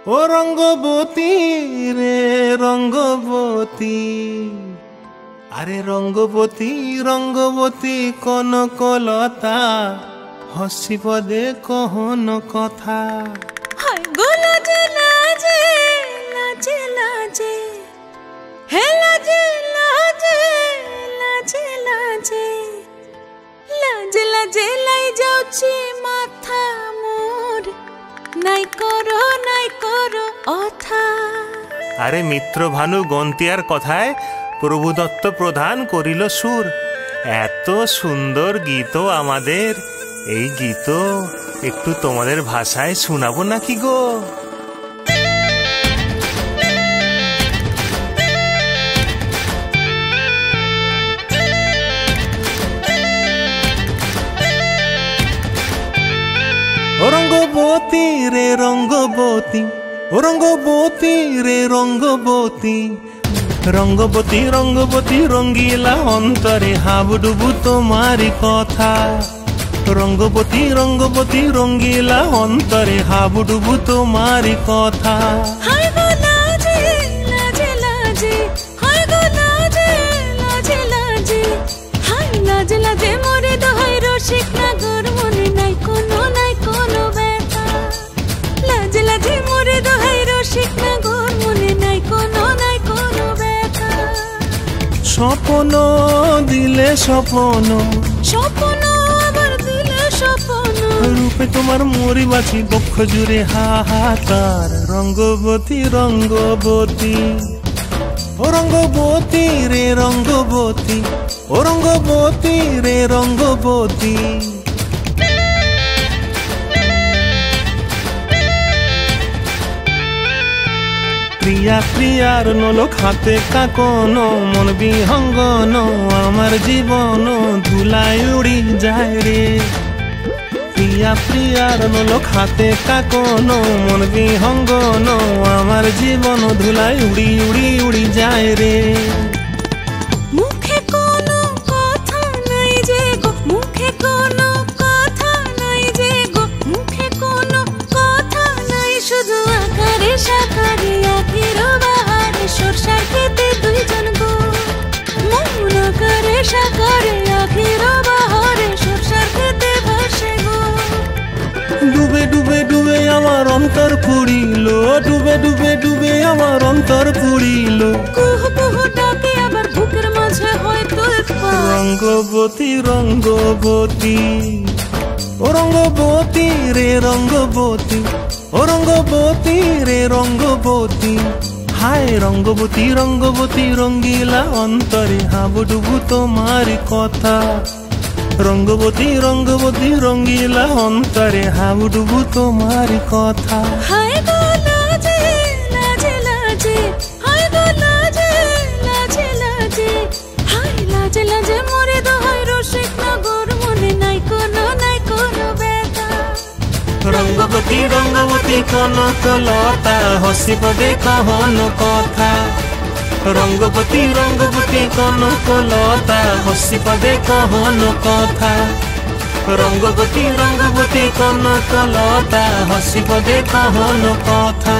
ও রঙ্গবতী রে রঙ্গবতী, আরে রঙ্গবতী রঙ্গবতী কনকলতা, হসিব দে কহন কথা। হায় গো লাজে লাজে লাজে লাজে, হে লাজে লাজে লাজে লাজে, লাজে লাজে লাই যাଉଛି মাথা মোর, নাই করো অথা। আরে মিত্র ভানু গন্তিয়ার কথায় প্রভুদত্ত প্রধান করিল সুর। এত সুন্দর গীত আমাদের, এই গীত একটু তোমাদের ভাষায় শোনাবো নাকি গো? ও রঙ্গবতী রে রঙ্গবতী, ও রঙ্গবতী রে রঙ্গবতী, রঙ্গবতী রঙ্গবতী রঙ্গিলা অন্তরে হাবুডুবু তোমারি কথা। রঙ্গবতী রঙ্গবতী রঙ্গিলা অন্তরে হাবুডুবু তোমারি কথা। হায় গো লাজে লাজে লাজে, হায় গো লাজে লাজে লাজে, হায় লাজে লাজে মোরে দোহাই রসিক নাগর, মনে নাই কোনো ব্যথা। লাজে লাজে মোরে দোহাই রসিক নাগর, মনে নাই কোনো ব্যথা। স্বপ্ন দিলে স্বপ্ন, স্বপ্ন আবার দিলে স্বপ্ন, রূপে তোমার মরি বাছি বক্ষ জুড়ে হাহাকার। রঙ্গবতী রঙ্গবতী, ও রঙ্গবতী রে রঙ্গবতী, ও রঙ্গবতী রে রঙ্গবতী। প্রিয়া প্রিয়ার নলক হাতে কাকন, মন বিহঙ্গন আমার জীবন ধুলায় উড়ি যায় রে। প্রিয়া প্রিয়ার নলক হাতে কাকন, মন বিহঙ্গন আমার জীবন ধুলায় উড়ি উড়ি উড়ি যায় রে। মুখে কোনো কথা নাই যে গো, মুখে কোনো কথা নাই যে গো, মুখে কোনো কথা নাই, শুধু আকারে সাকারে আখির বাহারে সরষার খেতে দুইজন গো। মন আকারে সাকারে আখির বাহারে সরষার খেতে ভাসে গো। ডুবে ডুবে ডুবে আমার অন্তর পুড়িল, ডুবে ডুবে ডুবে আমার অন্তর পুড়িল। কুহু কুহু ডাকে আবার বুকের মাঝে হয়তো একবার। রঙ্গবতী রঙ্গবতী, ও রঙ্গবতী রে রঙ্গবতী, ও রঙ্গবতী রে রঙ্গবতী। হায় রঙ্গবতী রঙ্গবতী রঙ্গিলা অন্তরে হাবুডুবু তোমারি কথা। রঙ্গবতী রঙ্গবতী রঙ্গিলা অন্তরে হাবুডুবু তোমারি কথা। হায় গো লাজে লাজে লাজে, হায় গো লাজে লাজে লাজে, হায় লাজে লাজে মোরে দোহাই রসিক নগর, মনে নাই কোনো ব্যথা। রঙ্গবতী রঙ্গবতী কনকলতা, হসিব দে কহন কথা। রঙ্গবতী রঙ্গবতী কনকলতা, হসিব দে কহন কথা। রঙ্গবতী রঙ্গবতী কনকলতা, হসিব দে কহন কথা।